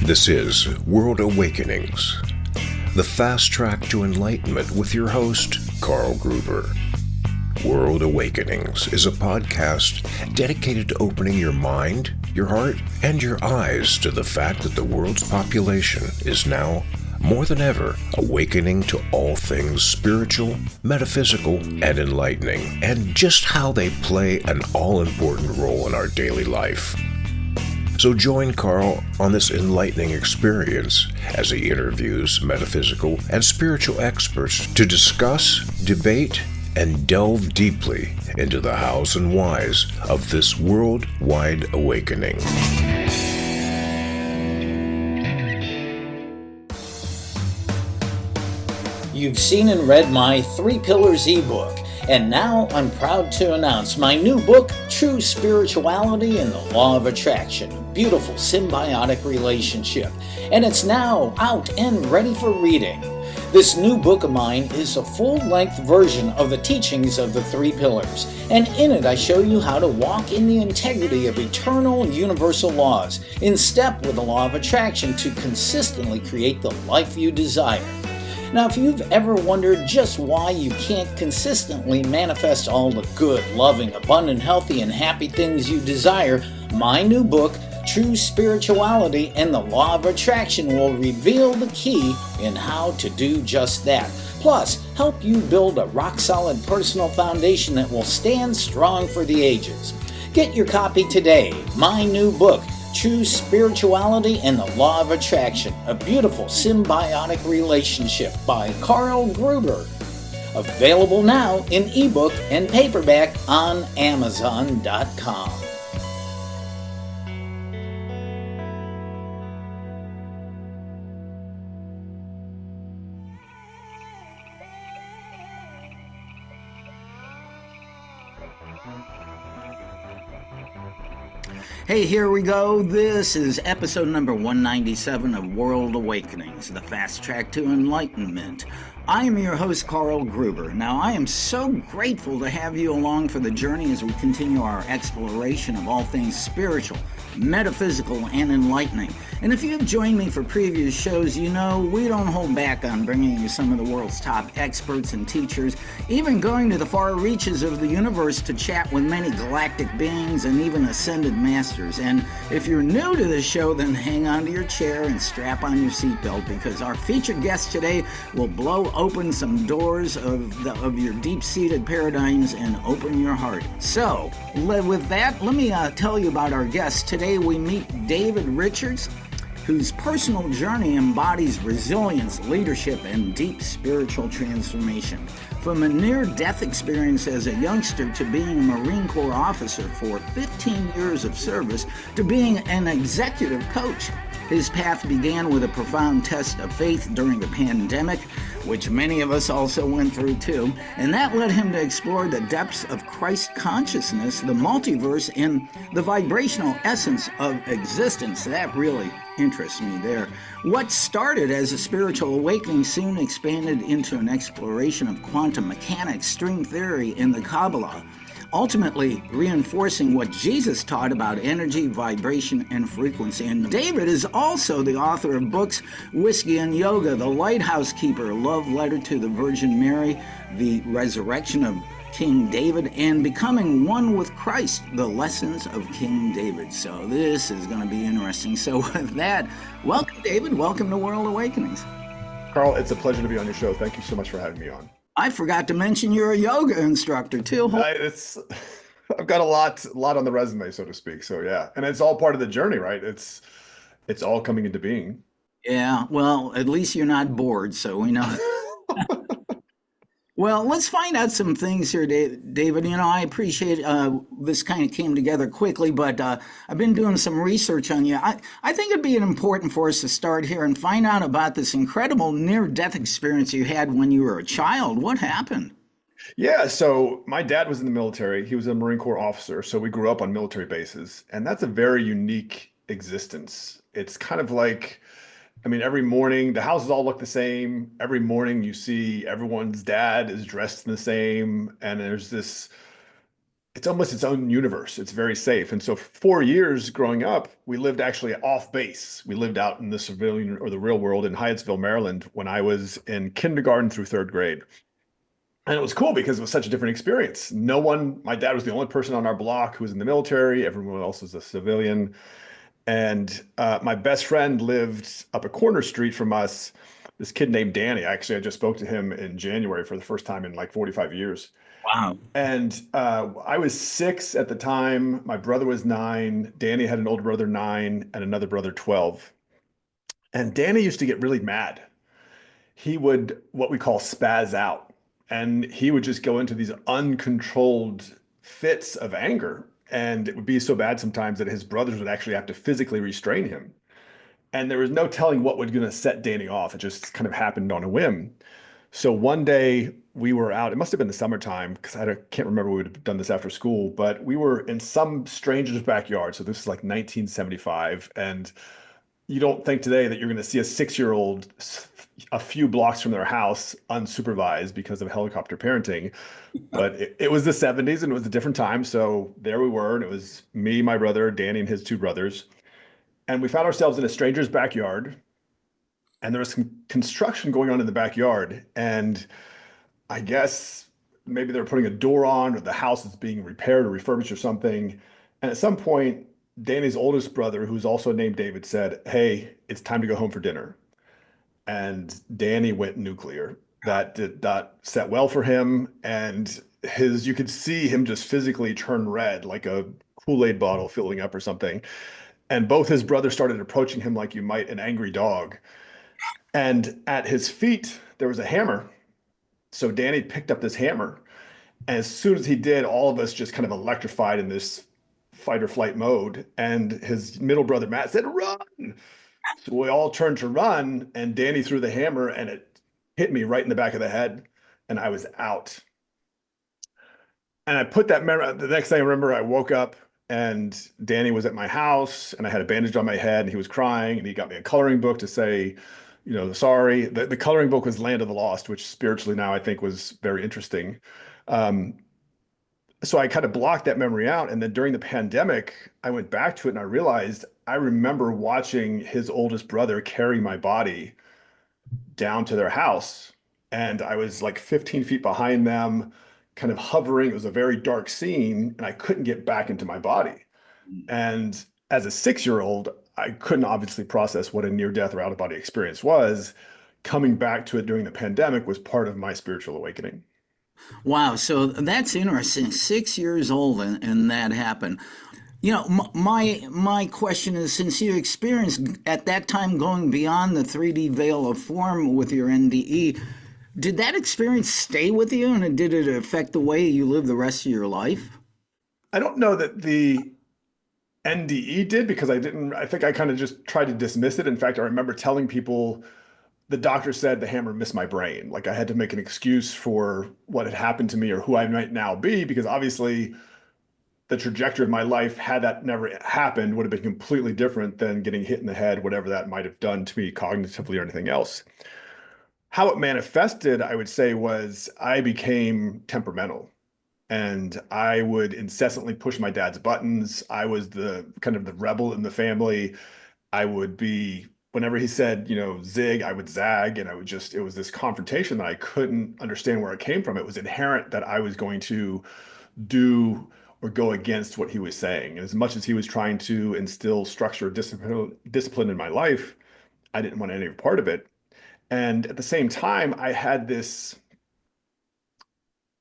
This is World Awakenings, the fast track to enlightenment with your host, Carl Gruber. World Awakenings is a podcast dedicated to opening your mind, your heart, and your eyes to the fact that the world's population is now, more than ever, awakening to all things spiritual, metaphysical, and enlightening, and just how they play an all-important role in our daily life. So join Carl on this enlightening experience as he interviews metaphysical and spiritual experts to discuss, debate, and delve deeply into the hows and whys of this worldwide awakening. You've seen and read my 3 Pillars ebook, and now I'm proud to announce my new book, True Spirituality and the Law of Attraction, a beautiful symbiotic relationship, and it's now out and ready for reading. This new book of mine is a full-length version of the teachings of the 3 Pillars, and in it I show you how to walk in the integrity of eternal universal laws, in step with the Law of Attraction to consistently create the life you desire. Now, if you've ever wondered just why you can't consistently manifest all the good, loving, abundant, healthy, and happy things you desire, my new book, True Spirituality and the Law of Attraction, will reveal the key in how to do just that. Plus, help you build a rock-solid personal foundation that will stand strong for the ages. Get your copy today. My new book, True Spirituality and the Law of Attraction, a beautiful symbiotic relationship by Carl Gruber. Available now in ebook and paperback on Amazon.com. Hey, here we go. This is episode number 197 of World Awakenings, the fast track to enlightenment. I am your host, Carl Gruber. Now, I am so grateful to have you along for the journey as we continue our exploration of all things spiritual, metaphysical, and enlightening. And if you've joined me for previous shows, you know we don't hold back on bringing you some of the world's top experts and teachers, even going to the far reaches of the universe to chat with many galactic beings and even ascended masters. And if you're new to this show, then hang on to your chair and strap on your seatbelt, because our featured guest today will blow open some doors of your deep-seated paradigms and open your heart. So, with that, let me tell you about our guest. Today we meet David Richards, whose personal journey embodies resilience, leadership, and deep spiritual transformation. From a near-death experience as a youngster to being a Marine Corps officer for 15 years of service to being an executive coach, his path began with a profound test of faith during the pandemic, which many of us also went through too, and that led him to explore the depths of Christ consciousness, the multiverse, and the vibrational essence of existence. That really interests me there. What started as a spiritual awakening soon expanded into an exploration of quantum mechanics, string theory, and the Kabbalah, ultimately reinforcing what Jesus taught about energy, vibration, and frequency. And David is also the author of books Whiskey and Yoga, The Light Housekeeper, Love Letter to the Virgin Mary, The Resurrection of King David, and Becoming One with Christ, The Lessons of King David. So this is going to be interesting. So with that, welcome, David. Welcome to World Awakenings. Carl, it's a pleasure to be on your show. Thank you so much for having me on. I forgot to mention you're a yoga instructor too. I've got a lot on the resume, so to speak. So yeah, and it's all part of the journey, right? It's all coming into being. Yeah, well, at least you're not bored, so we know. Well, let's find out some things here, David. You know, I appreciate this kind of came together quickly, but I've been doing some research on you. I think it'd be important for us to start here and find out about this incredible near-death experience you had when you were a child. What happened? Yeah, so my dad was in the military. He was a Marine Corps officer, so we grew up on military bases, and that's a very unique existence. It's kind of like, I mean, every morning, the houses all look the same. Every morning you see everyone's dad is dressed in the same. And there's this it's almost its own universe. It's very safe. And so 4 years growing up, we lived actually off base. We lived out in the civilian or the real world in Hyattsville, Maryland, when I was in kindergarten through third grade. And it was cool because it was such a different experience. No one, my dad was the only person on our block who was in the military. Everyone else was a civilian. And my best friend lived up a corner street from us, this kid named Danny. Actually, I just spoke to him in January for the first time in like 45 years. Wow. And I was 6 at the time. My brother was 9. Danny had an older brother, 9, and another brother, 12. And Danny used to get really mad. He would what we call spaz out. And he would just go into these uncontrolled fits of anger. And it would be so bad sometimes that his brothers would actually have to physically restrain him. And there was no telling what was going to set Danny off. It just kind of happened on a whim. So one day we were out, it must have been the summertime because can't remember we would have done this after school, but we were in some stranger's backyard. So this is like 1975. And you don't think today that you're going to see a 6-year-old a few blocks from their house unsupervised because of helicopter parenting. But it was the 70s and it was a different time. So there we were. And it was me, my brother, Danny, and his 2 brothers. And we found ourselves in a stranger's backyard. And there was some construction going on in the backyard. And I guess maybe they were putting a door on, or the house is being repaired or refurbished or something. And at some point, Danny's oldest brother, who's also named David, said, "Hey, it's time to go home for dinner." And Danny went nuclear. That did not set well for him. And you could see him just physically turn red, like a Kool-Aid bottle filling up or something. And both his brothers started approaching him like you might an angry dog. And at his feet, there was a hammer. So Danny picked up this hammer. And as soon as he did, all of us just kind of electrified in this fight or flight mode. And his middle brother, Matt, said, "Run." So we all turned to run, and Danny threw the hammer, and it hit me right in the back of the head, and I was out. And I put that memory, the next thing I remember, I woke up and Danny was at my house and I had a bandage on my head and he was crying and he got me a coloring book to say, sorry. The coloring book was Land of the Lost, which spiritually now I think was very interesting. Um, so I kind of blocked that memory out. And then during the pandemic, I went back to it and I realized I remember watching his oldest brother carry my body down to their house. And I was like 15 feet behind them, kind of hovering. It was a very dark scene, and I couldn't get back into my body. And as a 6-year-old, I couldn't obviously process what a near death or out of body experience was. Coming back to it during the pandemic was part of my spiritual awakening. Wow, so that's interesting. 6 years old, and that happened. My question is, since you experienced at that time going beyond the 3D veil of form with your NDE, did that experience stay with you, and did it affect the way you live the rest of your life? I don't know that the NDE did because I think I kind of just tried to dismiss it. In fact, I remember telling people the doctor said the hammer missed my brain. Like I had to make an excuse for what had happened to me or who I might now be, because obviously the trajectory of my life, had that never happened, would have been completely different than getting hit in the head, whatever that might have done to me cognitively or anything else. How it manifested, I would say, was I became temperamental and I would incessantly push my dad's buttons. I was the kind of the rebel in the family. I would be, whenever he said, zig, I would zag. And it was this confrontation that I couldn't understand where it came from. It was inherent that I was going to do or go against what he was saying. And as much as he was trying to instill structure, discipline in my life, I didn't want any part of it. And at the same time, I had this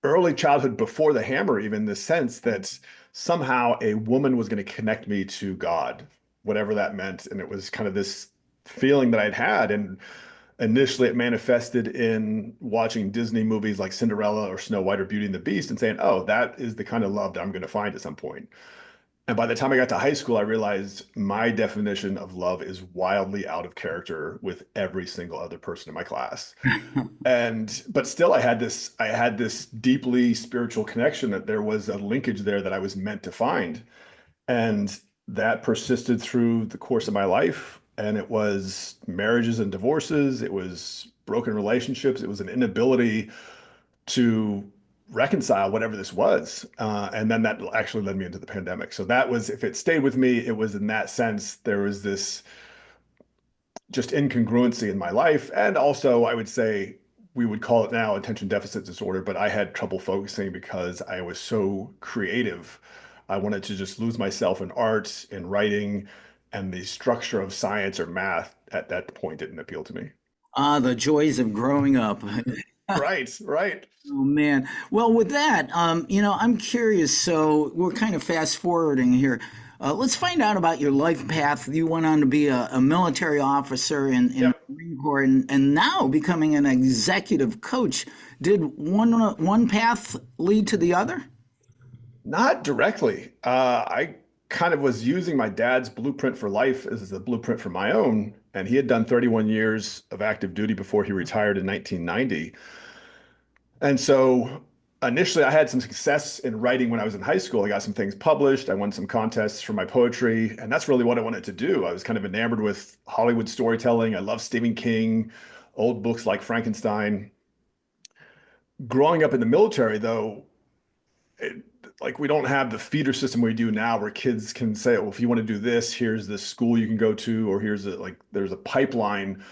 early childhood before the hammer, even this sense that somehow a woman was going to connect me to God, whatever that meant. And it was kind of this feeling that I'd had. And initially it manifested in watching Disney movies like Cinderella or Snow White or Beauty and the Beast and saying, oh, that is the kind of love that I'm going to find at some point. And by the time I got to high school, I realized my definition of love is wildly out of character with every single other person in my class. But still I had this deeply spiritual connection, that there was a linkage there that I was meant to find. And that persisted through the course of my life. And it was marriages and divorces, it was broken relationships, it was an inability to reconcile whatever this was. And then that actually led me into the pandemic. So that was, if it stayed with me, it was in that sense, there was this just incongruency in my life. And also, I would say, we would call it now attention deficit disorder, but I had trouble focusing because I was so creative. I wanted to just lose myself in art, in writing, and the structure of science or math at that point didn't appeal to me. Ah, the joys of growing up. Right, right. Oh man. Well, with that, I'm curious. So we're kind of fast forwarding here. Let's find out about your life path. You went on to be a military officer in the Yep. Marine Corps, and now becoming an executive coach. Did one path lead to the other? Not directly. I kind of was using my dad's blueprint for life as the blueprint for my own. And he had done 31 years of active duty before he retired in 1990. And so initially, I had some success in writing when I was in high school. I got some things published. I won some contests for my poetry. And that's really what I wanted to do. I was kind of enamored with Hollywood storytelling. I love Stephen King, old books like Frankenstein. Growing up in the military, though, it, like we don't have the feeder system we do now where kids can say, well, if you want to do this, here's this school you can go to, or here's a, like, there's a pipeline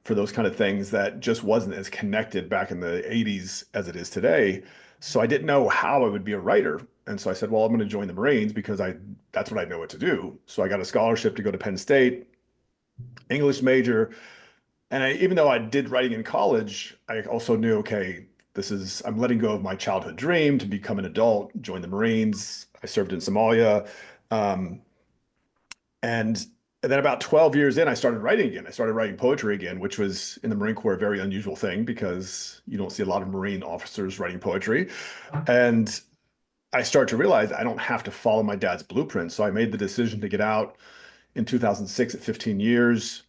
for those kind of things that just wasn't as connected back in the 80s as it is today. So I didn't know how I would be a writer. And so I said, well, I'm going to join the Marines because that's what I know what to do. So I got a scholarship to go to Penn State, English major. And even though I did writing in college, I also knew, okay, I'm letting go of my childhood dream to become an adult, join the Marines. I served in Somalia. Um, and and then about 12 years in, I started writing again. I started writing poetry again, which was in the Marine Corps a very unusual thing because you don't see a lot of Marine officers writing poetry. And I started to realize I don't have to follow my dad's blueprint. So I made the decision to get out in 2006 at 15 years.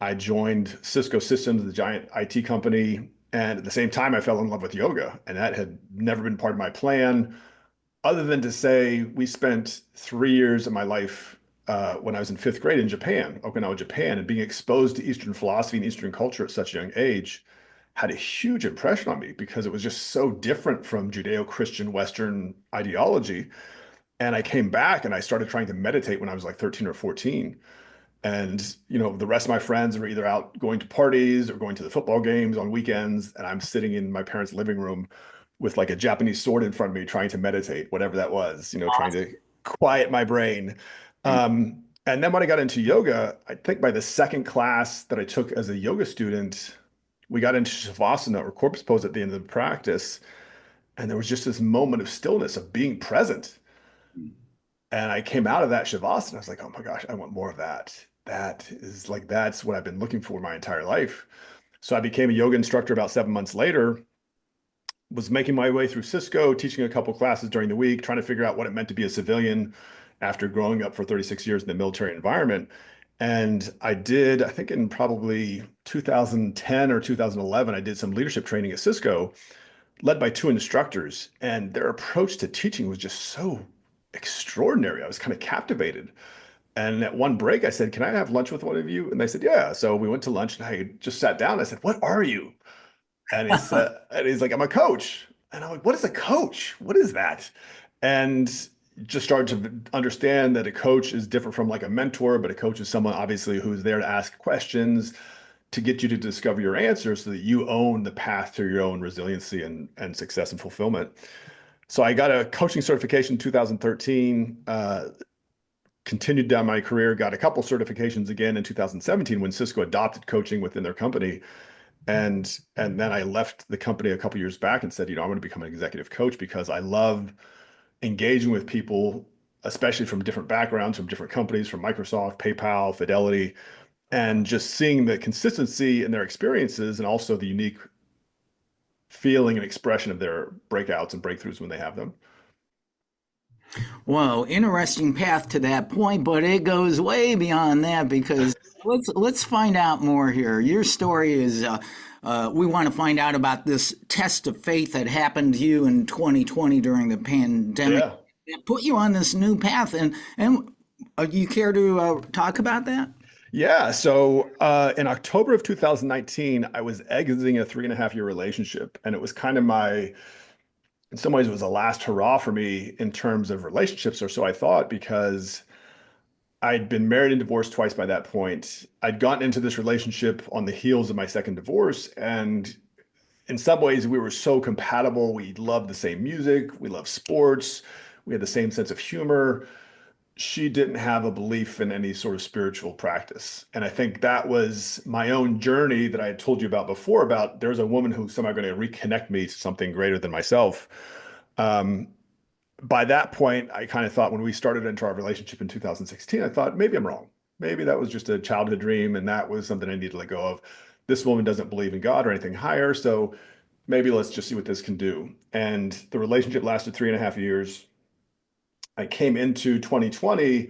I joined Cisco Systems, the giant IT company. And at the same time, I fell in love with yoga. And that had never been part of my plan, other than to say we spent 3 years of my life when I was in fifth grade in Japan, Okinawa, Japan, and being exposed to Eastern philosophy and Eastern culture at such a young age had a huge impression on me because it was just so different from Judeo-Christian Western ideology. And I came back and I started trying to meditate when I was like 13 or 14. And, the rest of my friends were either out going to parties or going to the football games on weekends. And I'm sitting in my parents' living room with like a Japanese sword in front of me, trying to meditate, whatever that was, trying to quiet my brain. And then when I got into yoga, I think by the second class that I took as a yoga student, we got into Shavasana or corpse pose at the end of the practice. And there was just this moment of stillness, of being present. And I came out of that Shavasana. I was like, oh my gosh, I want more of that. That's what I've been looking for my entire life. So I became a yoga instructor about 7 months later, was making my way through Cisco, teaching a couple classes during the week, trying to figure out what it meant to be a civilian after growing up for 36 years in the military environment. And I think in probably 2010 or 2011, I did some leadership training at Cisco, led by two instructors. And their approach to teaching was just so extraordinary. I was kind of captivated. And at one break, I said, can I have lunch with one of you? And they said, yeah. So we went to lunch and I just sat down. I said, what are you? And he's like, I'm a coach. And I'm like, what is a coach? What is that? And just started to understand that a coach is different from like a mentor, but a coach is someone obviously who's there to ask questions, to get you to discover your answers so that you own the path to your own resiliency and success and fulfillment. So I got a coaching certification in 2013, continued down my career, got a couple certifications again in 2017 when Cisco adopted coaching within their company. And then I left the company a couple years back and said, I'm going to become an executive coach because I love engaging with people, especially from different backgrounds, from different companies, from Microsoft, PayPal, Fidelity, and just seeing the consistency in their experiences and also the unique feeling and expression of their breakouts and breakthroughs when they have them. Well, interesting path to that point, but it goes way beyond that because let's find out more here. Your story is we want to find out about this test of faith that happened to you in 2020 during the pandemic. Yeah. It put you on this new path, and you care to talk about that? Yeah. So in October of 2019, I was exiting a 3.5-year relationship, and it was kind of my in some ways it was a last hurrah for me in terms of relationships, or so I thought, because I'd been married and divorced twice by that point. I'd gotten into this relationship on the heels of my second divorce, and in some ways we were so compatible. We loved the same music, we loved sports, we had the same sense of humor. She didn't have a belief in any sort of spiritual practice. And I think that was my own journey that I had told you about before, about there's a woman who's somehow going to reconnect me to something greater than myself. Um, by that point, I kind of thought, when we started into our relationship in 2016, I thought maybe I'm wrong. Maybe that was just a childhood dream and that was something I need to let go of. This woman doesn't believe in God or anything higher. So maybe let's just see what this can do. And the relationship lasted 3.5 years. I came into 2020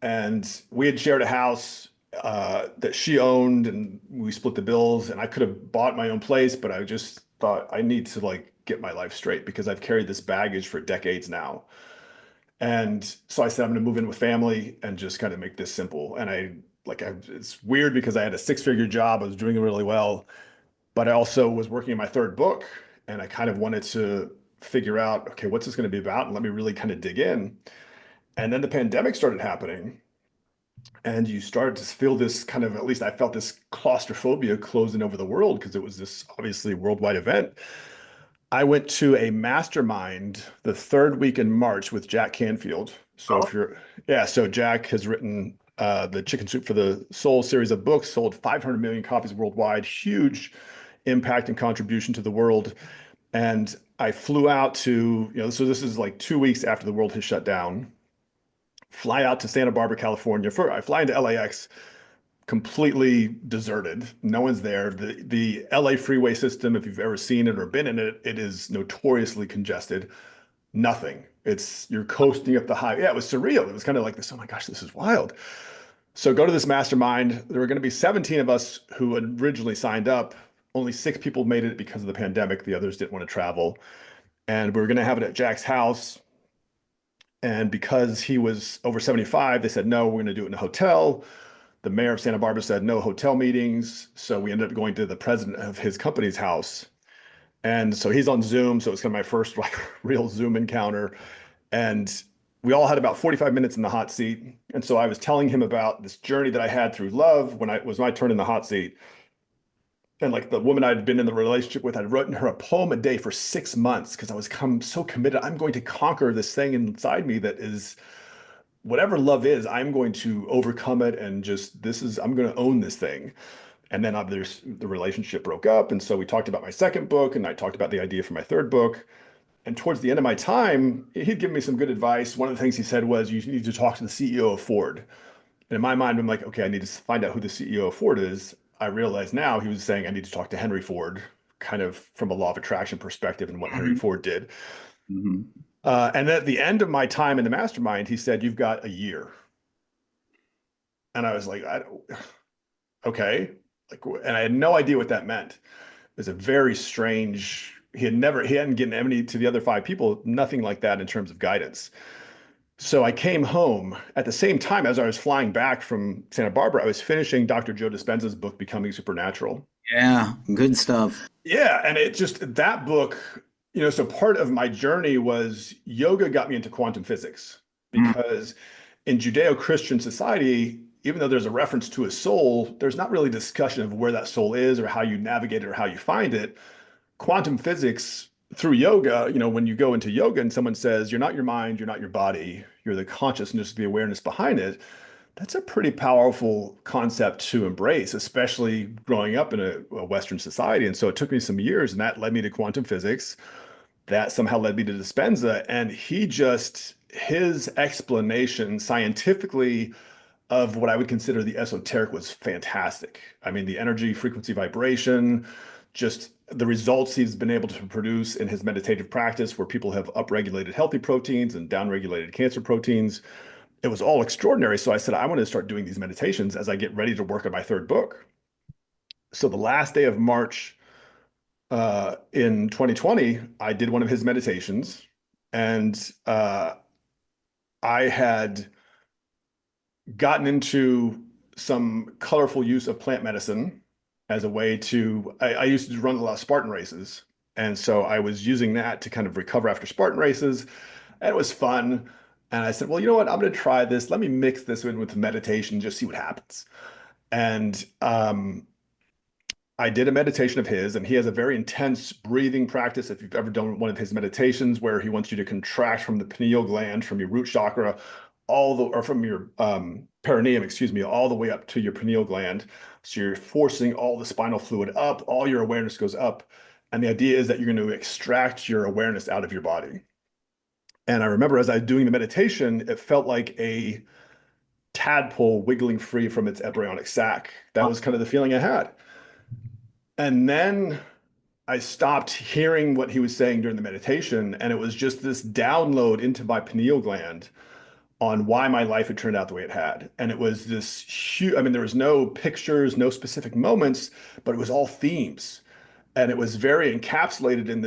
and we had shared a house that she owned, and we split the bills, and I could have bought my own place, but I just thought I need to like get my life straight because I've carried this baggage for decades now. And so I said, I'm going to move in with family and just kind of make this simple. And it's weird because I had a six-figure job. I was doing really well, but I also was working on my third book, and I kind of wanted to figure out, okay, what's this going to be about? And let me really kind of dig in. And then the pandemic started happening, and you started to feel this kind of, at least I felt this claustrophobia closing over the world because it was this obviously worldwide event. I went to a mastermind the third week in March with Jack Canfield. So Oh, if you're, yeah, so Jack has written the Chicken Soup for the Soul series of books, sold 500 million copies worldwide, huge impact and contribution to the world. And I flew out to, so this is like 2 weeks after the world has shut down, fly out to Santa Barbara, California. I fly into LAX, completely deserted. No one's there. The LA freeway system, if you've ever seen it or been in it, it is notoriously congested. Nothing. You're coasting up the highway. Yeah, it was surreal. It was kind of like this, oh my gosh, this is wild. So go to this mastermind. There were going to be 17 of us who had originally signed up. Only 6 people made it because of the pandemic. The others didn't want to travel. And we were going to have it at Jack's house. And because he was over 75, they said, no, we're going to do it in a hotel. The mayor of Santa Barbara said no hotel meetings. So we ended up going to the president of his company's house. And so he's on Zoom. So it's kind of my first like real Zoom encounter. And we all had about 45 minutes in the hot seat. And so I was telling him about this journey that I had through love when it was my turn in the hot seat. And like the woman I'd been in the relationship with, I'd written her a poem a day for 6 months because I was so committed. I'm going to conquer this thing inside me that is whatever love is. I'm going to overcome it. And just, I'm going to own this thing. And then the relationship broke up. And so we talked about my second book, and I talked about the idea for my third book. And towards the end of my time, he'd given me some good advice. One of the things he said was, you need to talk to the CEO of Ford. And in my mind, I'm like, okay, I need to find out who the CEO of Ford is. I realize now he was saying I need to talk to Henry Ford, kind of from a law of attraction perspective and what Henry mhm, Ford did. mhm. And at the end of my time in the mastermind, he said, you've got a year. And I was like, okay. And I had no idea what that meant. It was a very strange, he hadn't given any to the other 5 people, nothing like that in terms of guidance. So I came home at the same time as I was flying back from Santa Barbara. I was finishing Dr. Joe Dispenza's book, Becoming Supernatural. Yeah, good stuff. Yeah, and it just, that book, so part of my journey was yoga got me into quantum physics, Mm, because in Judeo-Christian society, even though there's a reference to a soul, there's not really discussion of where that soul is or how you navigate it or how you find it. Quantum physics through yoga, when you go into yoga and someone says, you're not your mind, you're not your body, you're the consciousness, the awareness behind it. That's a pretty powerful concept to embrace, especially growing up in a Western society. And so it took me some years, and that led me to quantum physics. That somehow led me to Dispenza. And his explanation scientifically of what I would consider the esoteric was fantastic. I mean, the energy, frequency, vibration, just the results he's been able to produce in his meditative practice, where people have upregulated healthy proteins and downregulated cancer proteins. It was all extraordinary. So I said, I want to start doing these meditations as I get ready to work on my third book. So the last day of March in 2020, I did one of his meditations, and I had gotten into some colorful use of plant medicine as a way to, I used to run a lot of Spartan races. And so I was using that to kind of recover after Spartan races. And it was fun. And I said, well, you know what? I'm going to try this. Let me mix this in with meditation, just see what happens. And I did a meditation of his, and he has a very intense breathing practice. If you've ever done one of his meditations, where he wants you to contract from the pineal gland, from your root chakra, or from your perineum, excuse me, all the way up to your pineal gland. So you're forcing all the spinal fluid up, all your awareness goes up. And the idea is that you're going to extract your awareness out of your body. And I remember as I was doing the meditation, it felt like a tadpole wiggling free from its embryonic sac. That was kind of the feeling I had. And then I stopped hearing what he was saying during the meditation, and it was just this download into my pineal gland on why my life had turned out the way it had. And it was this huge, I mean, there was no pictures, no specific moments, but it was all themes. And it was very encapsulated in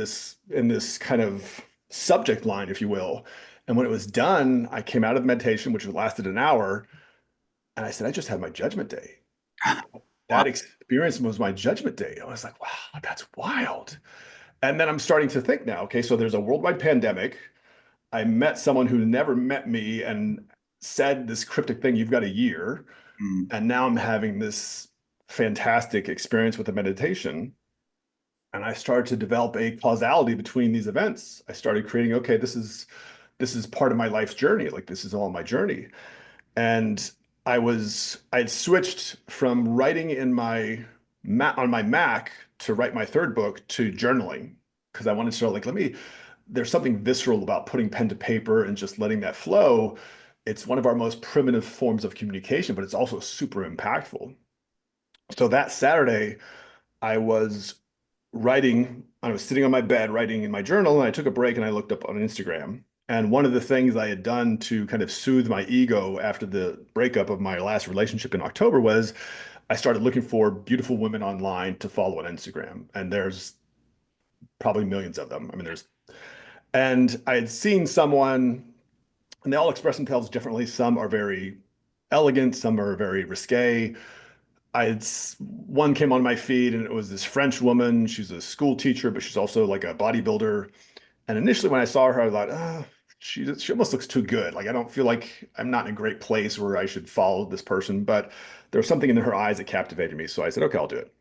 this kind of subject line, if you will. And when it was done, I came out of the meditation, which lasted an hour, and I said, I just had my judgment day. Wow. That experience was my judgment day. I was like, wow, that's wild. And then I'm starting to think now, okay, so there's a worldwide pandemic. I met someone who never met me and said this cryptic thing, you've got a year. Mm. And now I'm having this fantastic experience with the meditation. And I started to develop a causality between these events. I started creating, okay, this is part of my life's journey. Like this is all my journey. And I'd switched from writing in on my Mac to write my third book to journaling because I wanted to sort of like, there's something visceral about putting pen to paper and just letting that flow. It's one of our most primitive forms of communication, but it's also super impactful. So that Saturday, I was I was sitting on my bed writing in my journal, and I took a break and I looked up on Instagram. And one of the things I had done to kind of soothe my ego after the breakup of my last relationship in October was I started looking for beautiful women online to follow on Instagram. And there's probably millions of them. I mean, and I had seen someone, and they all express themselves differently. Some are very elegant, some are very risque. One came on my feed, and it was this French woman. She's a school teacher, but she's also like a bodybuilder. And initially, when I saw her, I thought, she almost looks too good. Like I don't feel like I'm not in a great place where I should follow this person. But there was something in her eyes that captivated me. So I said, okay, I'll do it.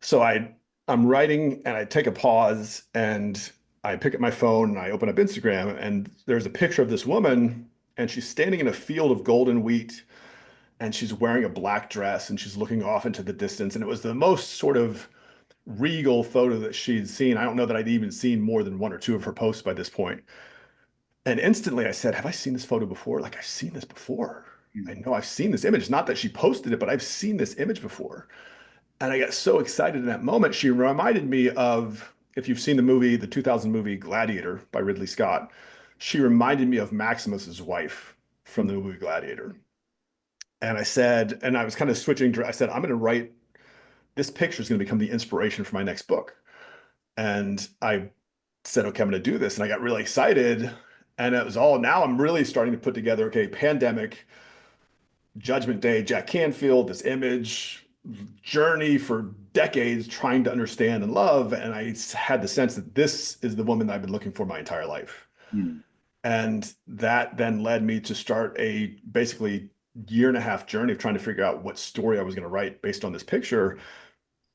So I'm writing, and I take a pause, and I pick up my phone and I open up Instagram, and there's a picture of this woman, and she's standing in a field of golden wheat, and she's wearing a black dress, and she's looking off into the distance. And it was the most sort of regal photo that she'd seen. I don't know that I'd even seen more than one or two of her posts by this point. And instantly I said, have I seen this photo before? Like, I've seen this before. I know I've seen this image. Not that she posted it, but I've seen this image before. And I got so excited in that moment. She reminded me of, if you've seen the 2000 movie Gladiator by Ridley Scott, she reminded me of Maximus's wife from the movie Gladiator. And I said, and I was kind of switching, I said, I'm going to write, this picture is going to become the inspiration for my next book. And I said, okay, I'm going to do this. And I got really excited. And it was all, now I'm really starting to put together, okay, pandemic, Judgment Day, Jack Canfield, this image, journey for decades trying to understand and love. And I had the sense that this is the woman that I've been looking for my entire life. Mm. And that then led me to start a basically year and a half journey of trying to figure out what story I was going to write based on this picture.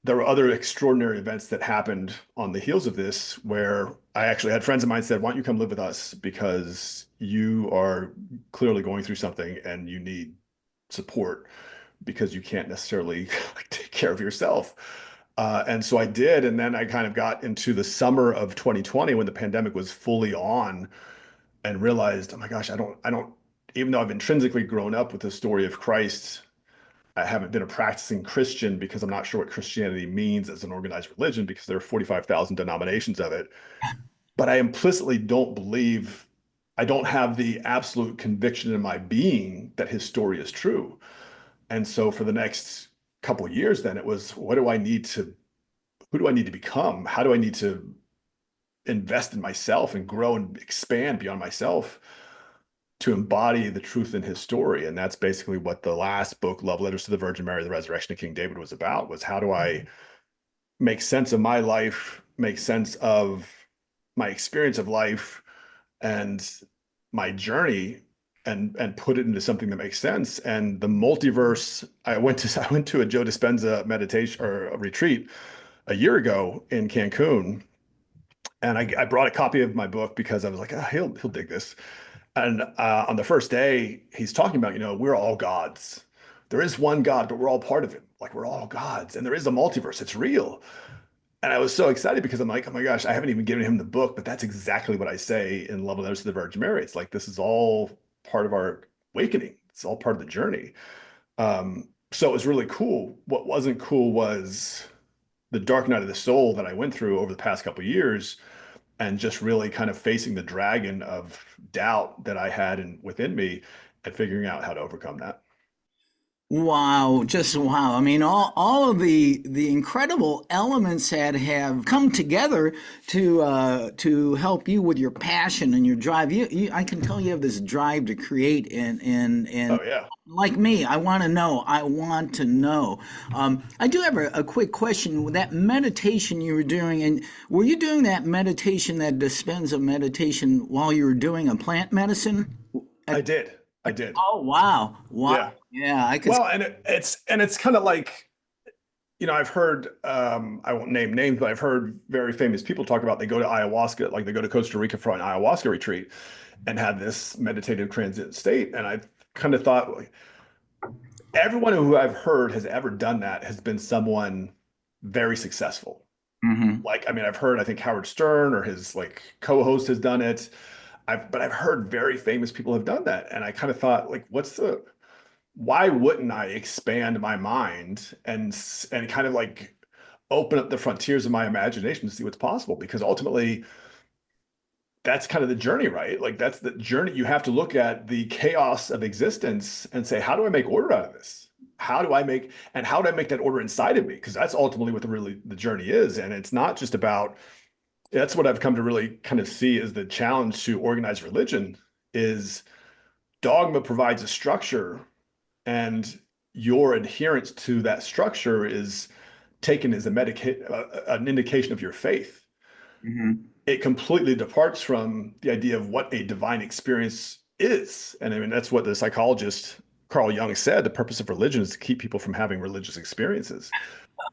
There were other extraordinary events that happened on the heels of this, where I actually had friends of mine said, why don't you come live with us? Because you are clearly going through something and you need support because you can't necessarily take care of yourself. And so I did. And then I kind of got into the summer of 2020 when the pandemic was fully on and realized, oh my gosh, even though I've intrinsically grown up with the story of Christ, I haven't been a practicing Christian because I'm not sure what Christianity means as an organized religion because there are 45,000 denominations of it. But I implicitly don't believe, I don't have the absolute conviction in my being that his story is true. And so for the next couple of years, then it was, who do I need to become? How do I need to invest in myself and grow and expand beyond myself to embody the truth in his story? And that's basically what the last book, Love Letters to the Virgin Mary, the Resurrection of King David, was about, was how do I make sense of my life make sense of my experience of life and my journey and put it into something that makes sense. And the multiverse, I went to a Joe Dispenza meditation or a retreat a year ago in Cancun, and I brought a copy of my book because I was like, he'll dig this. And on the first day, he's talking about, we're all gods. There is one God, but we're all part of it. Like we're all gods, and there is a multiverse. It's real. And I was so excited because I'm like, oh my gosh, I haven't even given him the book, but that's exactly what I say in Love Letters to the Virgin Mary. It's like this is all part of our awakening. It's all part of the journey. So it was really cool. What wasn't cool was the dark night of the soul that I went through over the past couple of years, and just really kind of facing the dragon of doubt that I had within me and figuring out how to overcome that. Wow, just wow. I mean, all of the incredible elements that have come together to help you with your passion and your drive. I can tell you have this drive to create and Oh yeah. like me, I want to know. I want to know. I do have a quick question. With that meditation you were doing, and were you doing that meditation, that Dispenza meditation, while you were doing a plant medicine? I did. I did. Oh wow, wow. Yeah. Yeah, I could. Well, and it's kind of like, I've heard, I won't name names, but I've heard very famous people talk about they go to ayahuasca, like they go to Costa Rica for an ayahuasca retreat and have this meditative transit state. And I kind of thought, like, everyone who I've heard has ever done that has been someone very successful. Mhm. Like, I mean, I've heard, I think Howard Stern or his like co-host has done it. But I've heard very famous people have done that. And I kind of thought, like, why wouldn't I expand my mind and kind of like open up the frontiers of my imagination to see what's possible? Because ultimately, that's kind of the journey, right? Like that's the journey. You have to look at the chaos of existence and say, how do I make order out of this? How do I make that order inside of me? Because that's ultimately what the journey is. And it's not just about, that's what I've come to really kind of see as the challenge to organized religion is dogma provides a structure, and your adherence to that structure is taken as an indication of your faith. Mhm. It completely departs from the idea of what a divine experience is. And I mean, that's what the psychologist Carl Jung said. The purpose of religion is to keep people from having religious experiences.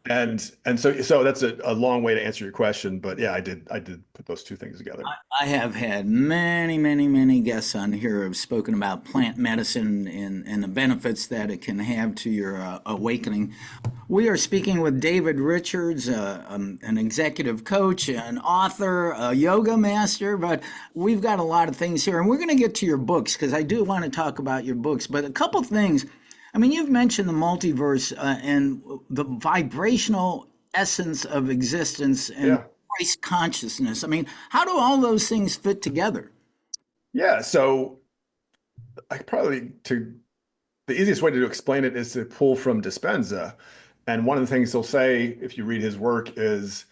And so that's a long way to answer your question, but yeah, I did put those two things together. I have had many, many, many guests on here who have spoken about plant medicine and the benefits that it can have to your awakening. We are speaking with David Richards, an executive coach, an author, a yoga master, but we've got a lot of things here. And we're going to get to your books because I do want to talk about your books. But a couple things. I mean, you've mentioned the multiverse and the vibrational essence of existence and Yeah. Christ consciousness. I mean, how do all those things fit together? Yeah. So I probably to the easiest way to explain it is to pull from Dispenza. And one of the things he'll say, if you read his work, is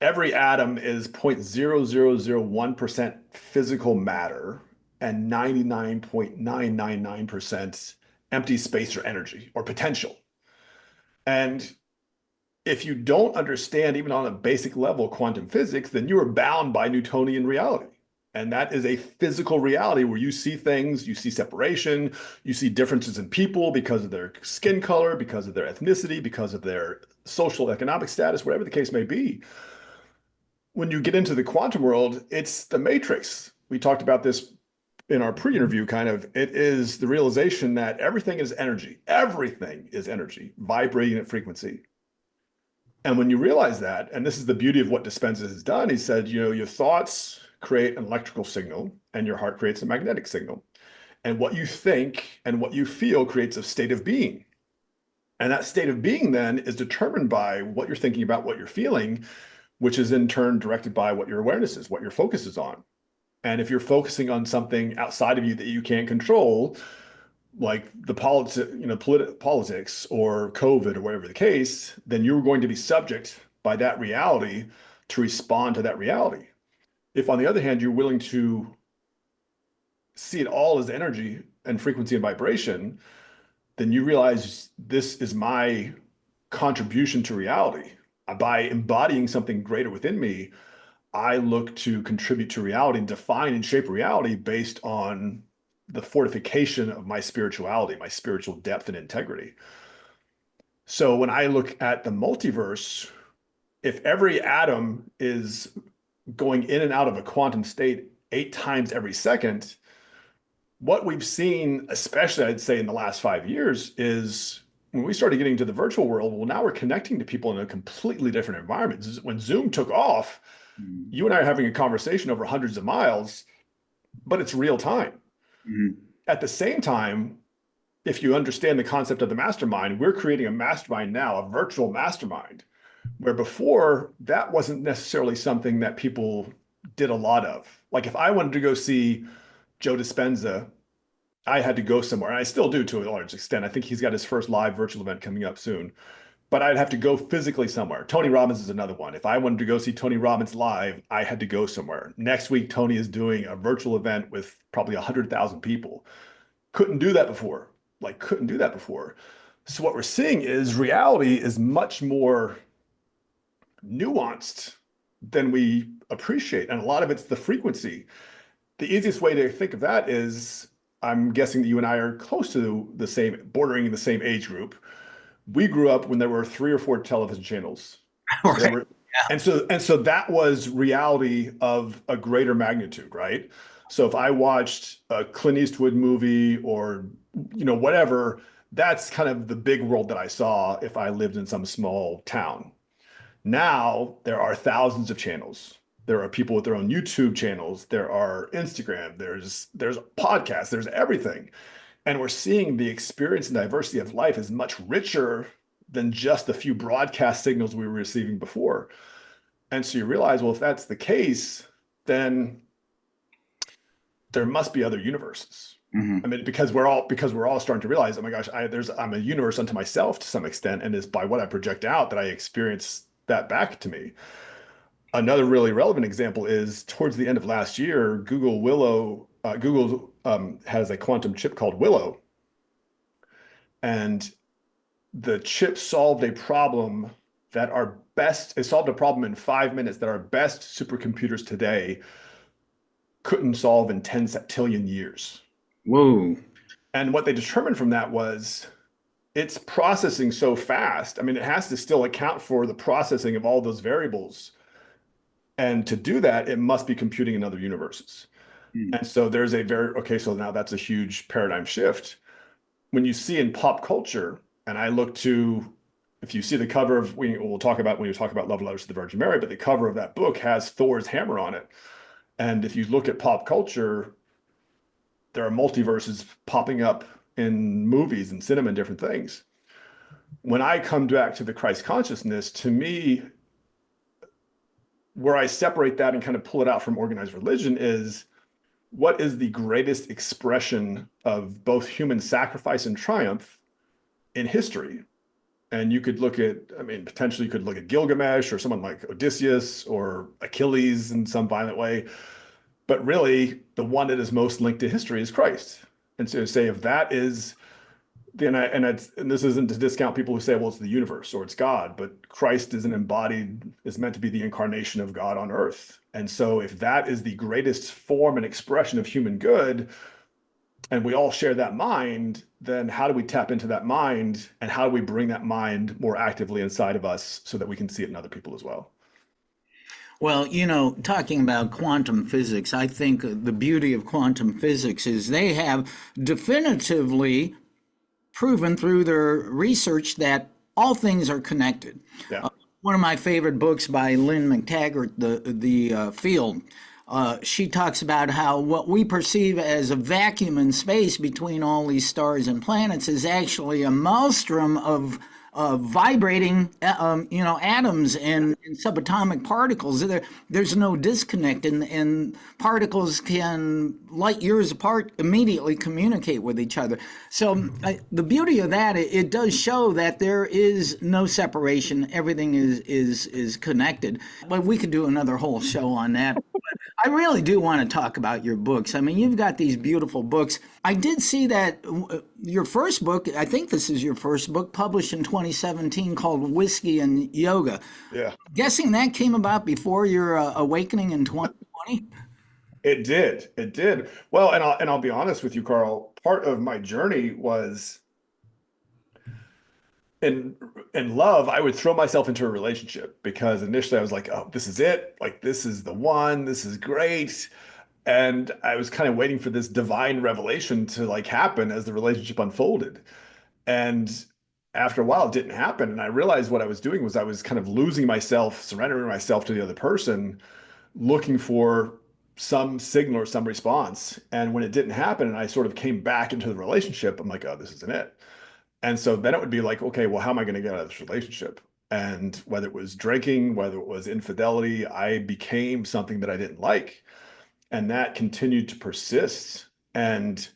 every atom is 0.0001% physical matter and 99.999% empty space or energy or potential. And if you don't understand, even on a basic level, quantum physics, then you are bound by Newtonian reality. And that is a physical reality where you see things, you see separation, you see differences in people because of their skin color, because of their ethnicity, because of their social economic status, whatever the case may be. When you get into the quantum world, it's the matrix. We talked about this in our pre-interview kind of. It is the realization that everything is energy. Everything is energy, vibrating at frequency. And when you realize that, and this is the beauty of what Dispenza has done, he said, your thoughts create an electrical signal and your heart creates a magnetic signal. And what you think and what you feel creates a state of being. And that state of being then is determined by what you're thinking about, what you're feeling, which is in turn directed by what your awareness is, what your focus is on. And if you're focusing on something outside of you that you can't control, like the politics or COVID or whatever the case, then you're going to be subject by that reality to respond to that reality. If, on the other hand, you're willing to see it all as energy and frequency and vibration, then you realize this is my contribution to reality. By embodying something greater within me, I look to contribute to reality and define and shape reality based on the fortification of my spirituality, my spiritual depth and integrity. So when I look at the multiverse, if every atom is going in and out of a quantum state 8 times every second, what we've seen, especially I'd say in the last 5 years, is when we started getting to the virtual world, well, now we're connecting to people in a completely different environment. When Zoom took off, you and I are having a conversation over hundreds of miles, but it's real time. Mm-hmm. At the same time, if you understand the concept of the mastermind, we're creating a mastermind now, a virtual mastermind, where before that wasn't necessarily something that people did a lot of. Like if I wanted to go see Joe Dispenza, I had to go somewhere. And I still do to a large extent. I think he's got his first live virtual event coming up soon. But I'd have to go physically somewhere. Tony Robbins is another one. If I wanted to go see Tony Robbins live, I had to go somewhere. Next week, Tony is doing a virtual event with probably 100,000 people. Couldn't do that before. Couldn't do that before. So what we're seeing is reality is much more nuanced than we appreciate. And a lot of it's the frequency. The easiest way to think of that is, I'm guessing that you and I are close to the same, bordering the same age group. We grew up when there were 3 or 4 television channels. Right. So and so that was reality of a greater magnitude, right? So if I watched a Clint Eastwood movie or, whatever, that's kind of the big world that I saw if I lived in some small town. Now there are thousands of channels. There are people with their own YouTube channels. There are Instagram. There's podcasts. There's everything. And we're seeing the experience and diversity of life is much richer than just the few broadcast signals we were receiving before. And so you realize, well, if that's the case, then there must be other universes. Mm-hmm. I mean, because we're all starting to realize, oh my gosh, I'm a universe unto myself to some extent, and it's by what I project out that I experience that back to me. Another really relevant example is towards the end of last year, Google has a quantum chip called Willow, and the chip solved a problem it solved a problem in 5 minutes that our best supercomputers today couldn't solve in 10 septillion years. Whoa. And what they determined from that was it's processing so fast. I mean, it has to still account for the processing of all those variables. And to do that, it must be computing in other universes. And so there's so now that's a huge paradigm shift. When you see in pop culture, and I look to, if you see the cover of, we'll talk about when you talk about Love Letters to the Virgin Mary, but the cover of that book has Thor's hammer on it. And if you look at pop culture, there are multiverses popping up in movies and cinema and different things. When I come back to the Christ consciousness, to me, where I separate that and kind of pull it out from organized religion is, what is the greatest expression of both human sacrifice and triumph in history? And you could look at, potentially you could look at Gilgamesh or someone like Odysseus or Achilles in some violent way. But really, the one that is most linked to history is Christ. And so to say, if that is, and this isn't to discount people who say, well, it's the universe or it's God, but Christ is meant to be the incarnation of God on earth. And so if that is the greatest form and expression of human good, and we all share that mind, then how do we tap into that mind, and how do we bring that mind more actively inside of us so that we can see it in other people as well? Well, talking about quantum physics, I think the beauty of quantum physics is they have definitively proven through their research that all things are connected. Yeah. One of my favorite books by Lynn McTaggart, The Field, she talks about how what we perceive as a vacuum in space between all these stars and planets is actually a maelstrom of vibrating, atoms and subatomic particles. There's no disconnect, and particles can, light years apart, immediately communicate with each other. So the beauty of that, it does show that there is no separation. Everything is connected. But we could do another whole show on that. But I really do want to talk about your books. You've got these beautiful books. I did see that your first book, I think this is your first book, published in 2017. 2017 called Whiskey and Yoga. Yeah. Guessing that came about before your awakening in 2020? It did. It did. Well, and I'll be honest with you, Carl. Part of my journey was in in love. I would throw myself into a relationship because initially I was like, "Oh, this is it. Like this is the one. This is great." And I was kind of waiting for this divine revelation to like happen as the relationship unfolded. And after a while, it didn't happen. And I realized what I was doing was I was kind of losing myself, surrendering myself to the other person, looking for some signal or some response. And when it didn't happen and I sort of came back into the relationship, I'm like, oh, this isn't it. And so then it would be like, okay, well, how am I going to get out of this relationship? And whether it was drinking, whether it was infidelity, I became something that I didn't like. And that continued to persist. And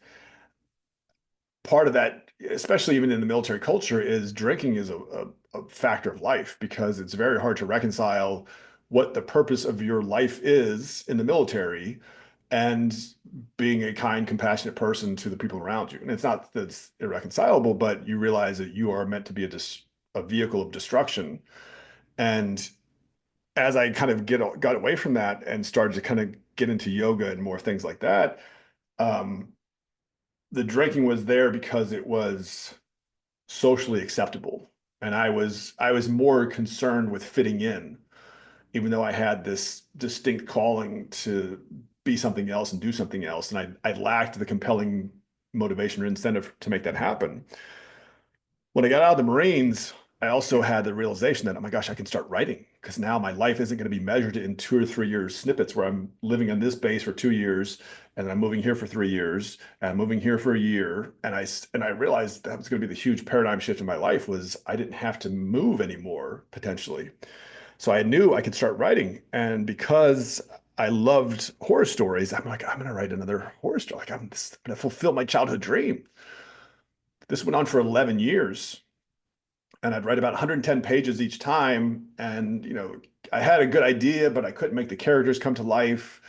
part of that, especially even in the military culture, is drinking is a factor of life because it's very hard to reconcile what the purpose of your life is in the military and being a kind, compassionate person to the people around you. And it's not that it's irreconcilable, but you realize that you are meant to be a vehicle of destruction. And as I kind of got away from that and started to kind of get into yoga and more things like that, um, the drinking was there because it was socially acceptable. And I was more concerned with fitting in, even though I had this distinct calling to be something else and do something else. And I lacked the compelling motivation or incentive to make that happen. When I got out of the Marines, I also had the realization that, oh my gosh, I can start writing because now my life isn't going to be measured in 2 or 3 years snippets where I'm living on this base for 2 years and then I'm moving here for 3 years and I'm moving here for a year. And I realized that was going to be the huge paradigm shift in my life was I didn't have to move anymore potentially. So I knew I could start writing. And because I loved horror stories, I'm like, I'm going to write another horror story. Like I'm going to fulfill my childhood dream. This went on for 11 years and I'd write about 110 pages each time. And, I had a good idea, but I couldn't make the characters come to life.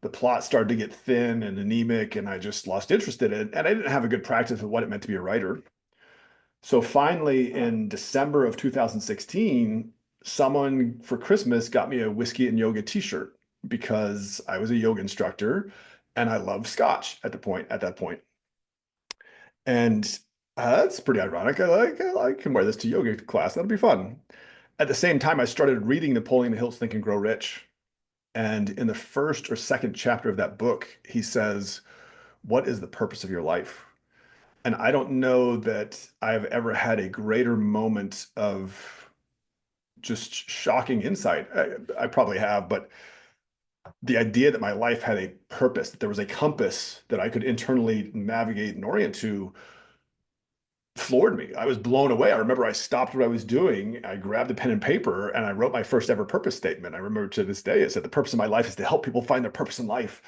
The plot started to get thin and anemic, and I just lost interest in it. And I didn't have a good practice of what it meant to be a writer. So finally, in December of 2016, someone for Christmas got me a whiskey and yoga t-shirt because I was a yoga instructor and I loved scotch at that point. And that's pretty ironic. I can wear this to yoga class. That'll be fun. At the same time, I started reading Napoleon Hill's Think and Grow Rich. And in the first or second chapter of that book, he says, what is the purpose of your life? And I don't know that I've ever had a greater moment of just shocking insight. I probably have, but the idea that my life had a purpose, that there was a compass that I could internally navigate and orient to floored me. I was blown away. I remember I stopped what I was doing. I grabbed a pen and paper and I wrote my first ever purpose statement. I remember to this day, it said, the purpose of my life is to help people find their purpose in life.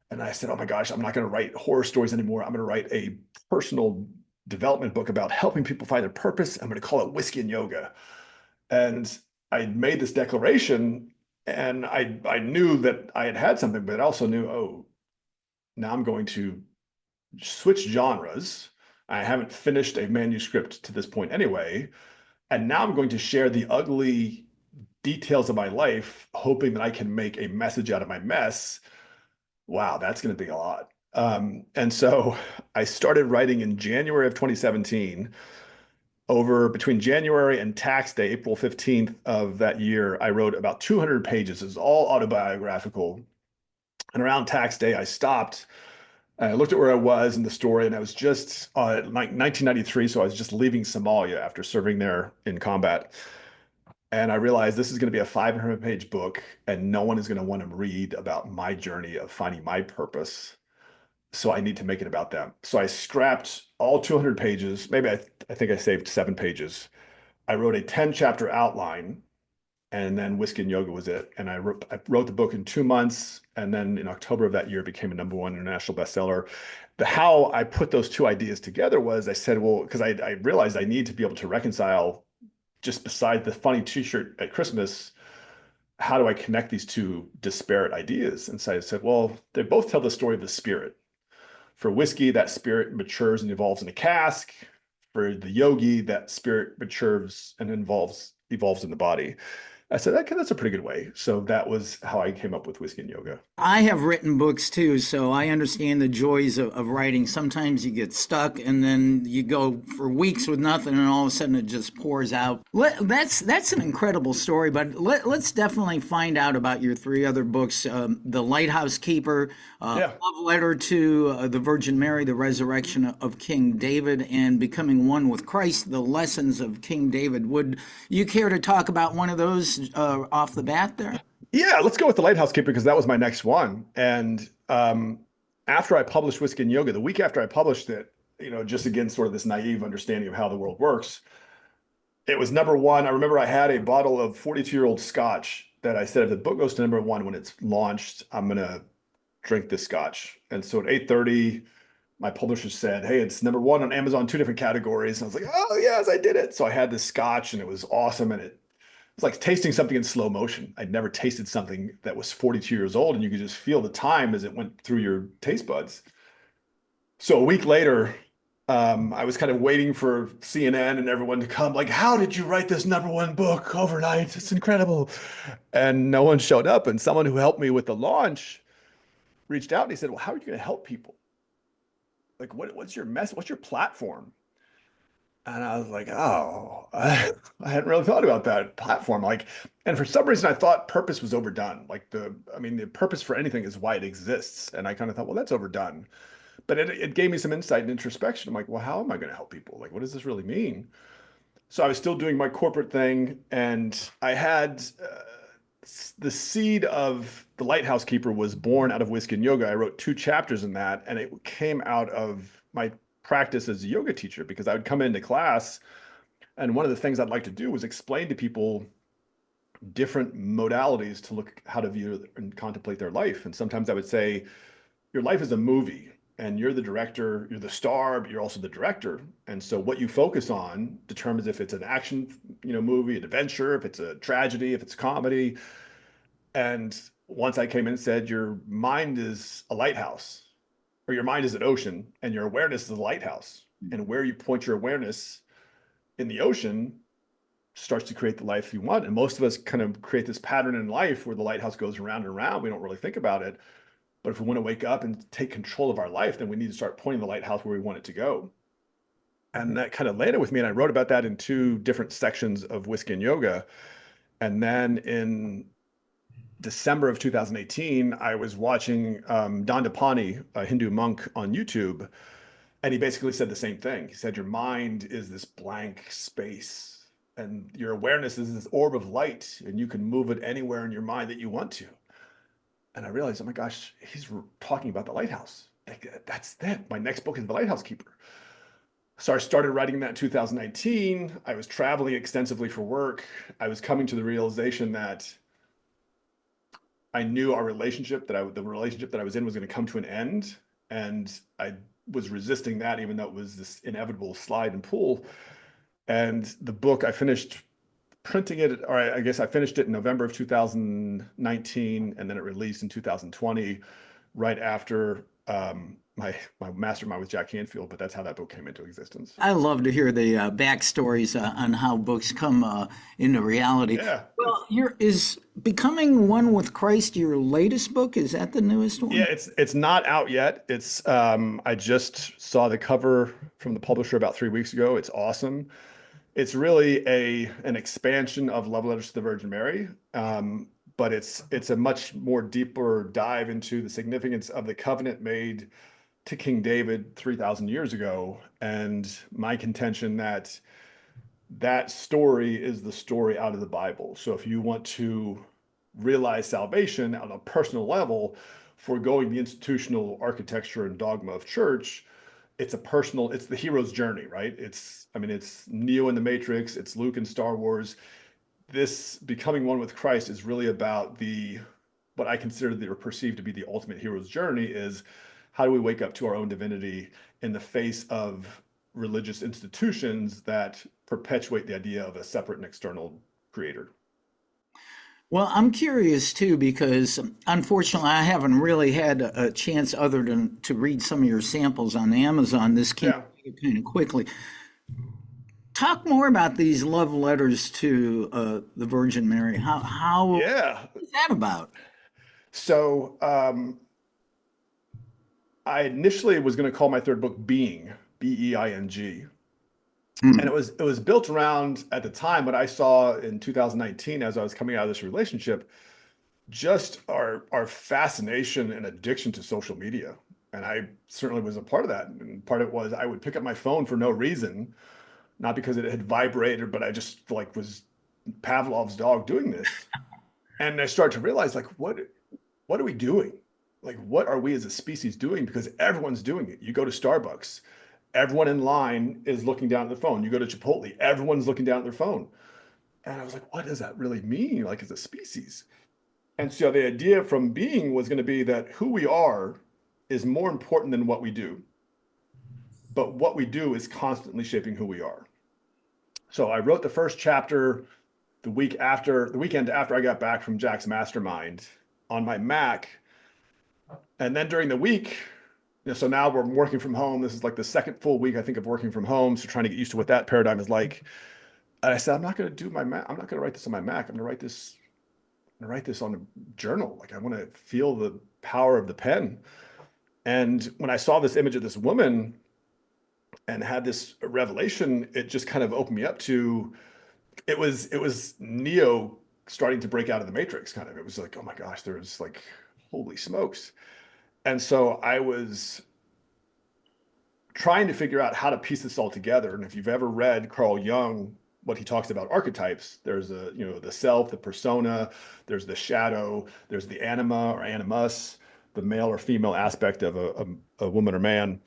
And I said, oh my gosh, I'm not going to write horror stories anymore. I'm going to write a personal development book about helping people find their purpose. I'm going to call it Whiskey and Yoga. And I made this declaration and I knew that I had something, but I also knew, oh, now I'm going to switch genres. I haven't finished a manuscript to this point anyway. And now I'm going to share the ugly details of my life, hoping that I can make a message out of my mess. Wow, that's going to be a lot. And so I started writing in January of 2017. Between January and tax day, April 15th of that year, I wrote about 200 pages. It's all autobiographical. And around tax day, I stopped. I looked at where I was in the story, and I was just like 1993, so I was just leaving Somalia after serving there in combat. And I realized this is going to be a 500-page book, and no one is going to want to read about my journey of finding my purpose. So I need to make it about them. So I scrapped all 200 pages. Maybe I think I saved 7 pages. I wrote a 10-chapter outline, and then Whiskey and Yoga was it. And I wrote the book in 2 months, and then in October of that year, it became a #1 international bestseller. How I put those two ideas together was I said, well, because I realized I need to be able to reconcile, just beside the funny T-shirt at Christmas, how do I connect these two disparate ideas? And so I said, well, they both tell the story of the spirit. For whiskey, that spirit matures and evolves in a cask. for the yogi, that spirit matures and evolves in the body. I said, okay, that's a pretty good way. So that was how I came up with Whiskey and Yoga. I have written books too, so I understand the joys of writing. Sometimes you get stuck and then you go for weeks with nothing and all of a sudden it just pours out. That's an incredible story, but let's definitely find out about your three other books, The Light Housekeeper, Yeah. Love Letter to the Virgin Mary, The Resurrection of King David, and Becoming One with Christ, The Lessons of King David. Would you care to talk about one of those off the bat there? Yeah, let's go with the Light Housekeeper because that was my next one. And after I published Whiskey and Yoga, the week after I published it, just again, sort of this naive understanding of how the world works, it was number one. I remember I had a bottle of 42-year-old scotch that I said, if the book goes to number one when it's launched, I'm going to drink this scotch. And so at 8:30, my publisher said, hey, it's number one on Amazon, 2 different categories. And I was like, oh, yes, I did it. So I had this scotch and it was awesome. And it's like tasting something in slow motion. I'd never tasted something that was 42 years old, and you could just feel the time as it went through your taste buds. So a week later, I was kind of waiting for CNN and everyone to come, like, how did you write this number one book overnight? It's incredible. And no one showed up. And someone who helped me with the launch reached out and he said, well, how are you going to help people? Like, what's your message? What's your platform? And I was like, oh, I hadn't really thought about that platform. And for some reason, I thought purpose was overdone. The purpose for anything is why it exists. And I kind of thought, well, that's overdone. But it gave me some insight and introspection. I'm like, well, how am I going to help people? Like, what does this really mean? So I was still doing my corporate thing. And I had the seed of the Light Housekeeper was born out of Whiskey and Yoga. I wrote 2 chapters in that. And it came out of my practice as a yoga teacher, because I would come into class and one of the things I'd like to do was explain to people different modalities to look how to view and contemplate their life. And sometimes I would say, your life is a movie and you're the director, you're the star, but you're also the director. And so what you focus on determines if it's an action, movie, an adventure, if it's a tragedy, if it's comedy. And once I came in and said, your mind is a lighthouse, or your mind is an ocean and your awareness is a lighthouse. And where you point your awareness in the ocean starts to create the life you want. And most of us kind of create this pattern in life where the lighthouse goes around and around. We don't really think about it. But if we want to wake up and take control of our life, then we need to start pointing the lighthouse where we want it to go. And that kind of landed with me. And I wrote about that in 2 different sections of Whiskey and Yoga. And then in December of 2018, I was watching Dandapani, a Hindu monk, on YouTube, and he basically said the same thing. He said, your mind is this blank space, and your awareness is this orb of light, and you can move it anywhere in your mind that you want to. And I realized, oh my gosh, he's talking about the lighthouse. That's it. My next book is The Light Housekeeper. So I started writing that in 2019. I was traveling extensively for work. I was coming to the realization that I knew the relationship that I was in was going to come to an end. And I was resisting that, even though it was this inevitable slide and pull. And the book, I finished printing it, or I guess I finished it in November of 2019, and then it released in 2020, right after my mastermind with Jack Canfield. But that's how that book came into existence. I love to hear the backstories on how books come into reality. Yeah. Well, is Becoming One with Christ your latest book? Is that the newest one? Yeah, it's not out yet. It's I just saw the cover from the publisher about 3 weeks ago. It's awesome. It's really an expansion of Love Letters to the Virgin Mary, but it's a much more deeper dive into the significance of the covenant made to King David 3,000 years ago, and my contention that story is the story out of the Bible. So if you want to realize salvation on a personal level, foregoing the institutional architecture and dogma of church, it's the hero's journey, right? It's Neo in the Matrix, it's Luke in Star Wars. This Becoming One with Christ is really about what I consider or perceive to be the ultimate hero's journey is, how do we wake up to our own divinity in the face of religious institutions that perpetuate the idea of a separate and external creator? Well, I'm curious too, because unfortunately, I haven't really had a chance other than to read some of your samples on Amazon. This came kind of quickly. Talk more about these love letters to the Virgin Mary. How Yeah. is that about? So I initially was going to call my third book Being, Being. And Hmm. it was built around at the time what I saw in 2019 as I was coming out of this relationship, just our fascination and addiction to social media. And I certainly was a part of that. And part of it was I would pick up my phone for no reason, not because it had vibrated, but I just like was Pavlov's dog doing this. And I started to realize like what are we doing? Like what are we as a species doing? Because everyone's doing it. You go to Starbucks, everyone in line is looking down at their phone. You go to Chipotle, everyone's looking down at their phone. And I was like, what does that really mean, like as a species? And so the idea from being was going to be that who we are is more important than what we do, but what we do is constantly shaping who we are. So I wrote the first chapter the weekend after I got back from Jack's Mastermind on my Mac. And then during the week, so now we're working from home. This is like the second full week, I think, of working from home. So trying to get used to what that paradigm is like. And I said, I'm not going to do my Mac. I'm not going to write this on my Mac. I'm going to write this on a journal. Like I want to feel the power of the pen. And when I saw this image of this woman and had this revelation, it just kind of opened me up to it was Neo starting to break out of the matrix kind of. It was like, oh my gosh, there's like holy smokes. And so I was trying to figure out how to piece this all together. And if you've ever read Carl Jung, what he talks about archetypes, there's the self, the persona, there's the shadow, there's the anima or animus, the male or female aspect of a woman or man.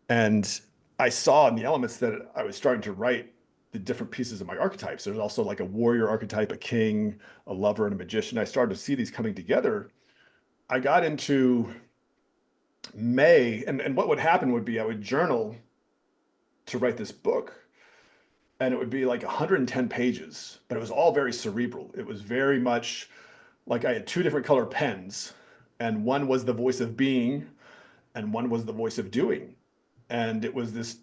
And I saw in the elements that I was starting to write the different pieces of my archetypes. There's also like a warrior archetype, a king, a lover, and a magician. I started to see these coming together. I got into May, and what would happen would be I would journal to write this book, and it would be like 110 pages, but it was all very cerebral. It was very much like I had two different color pens, and one was the voice of being, and one was the voice of doing. And it was this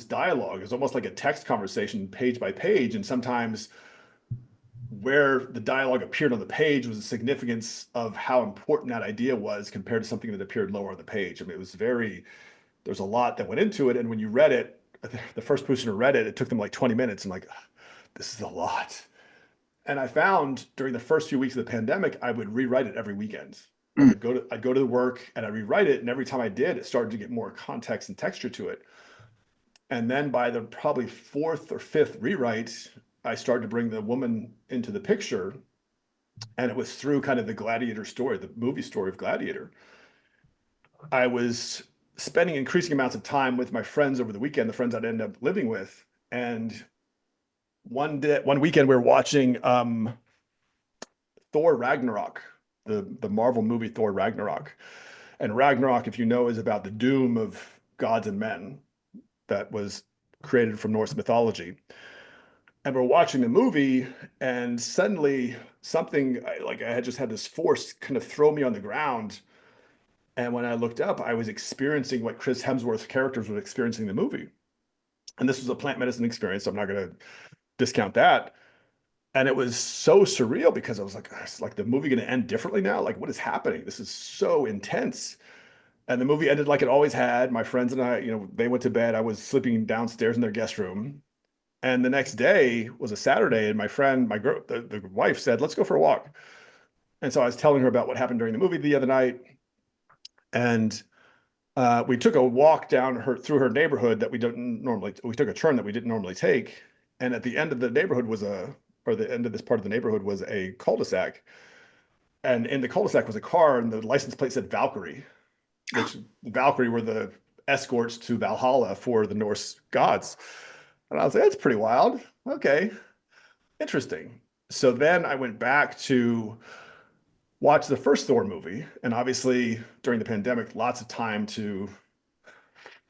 dialogue. It was almost like a text conversation, page by page, and sometimes where the dialogue appeared on the page was the significance of how important that idea was compared to something that appeared lower on the page. I mean, it was very there's a lot that went into it. And when you read it, the first person who read it, it took them like 20 minutes. And like, this is a lot. And I found during the first few weeks of the pandemic, I would rewrite it every weekend. Like Hmm. I'd go to the work and I'd rewrite it. And every time I did, it started to get more context and texture to it. And then by the probably fourth or fifth rewrite, I started to bring the woman into the picture. And it was through kind of the Gladiator story, the movie story of Gladiator. I was spending increasing amounts of time with my friends over the weekend, the friends I'd end up living with. And one weekend we were watching Thor Ragnarok, the Marvel movie Thor Ragnarok. And Ragnarok, if you know, is about the doom of gods and men that was created from Norse mythology. And we're watching the movie, and suddenly something like I had just had this force kind of throw me on the ground. And when I looked up, I was experiencing what Chris Hemsworth's characters were experiencing in the movie. And this was a plant medicine experience, so I'm not going to discount that. And it was so surreal because I was like, "Is like the movie going to end differently now? Like, what is happening? This is so intense." And the movie ended like it always had. My friends and I, they went to bed. I was sleeping downstairs in their guest room. And the next day was a Saturday, and my friend, my girl, the wife said, "Let's go for a walk." And so I was telling her about what happened during the movie the other night, and we took a walk down her through her neighborhood that we don't normally. We took a turn that we didn't normally take, and at the end of the neighborhood or the end of this part of the neighborhood was a cul-de-sac, and in the cul-de-sac was a car, and the license plate said Valkyrie, which the Valkyrie were the escorts to Valhalla for the Norse gods. And I was like, that's pretty wild. Okay, interesting. So then I went back to watch the first Thor movie, and obviously during the pandemic, lots of time to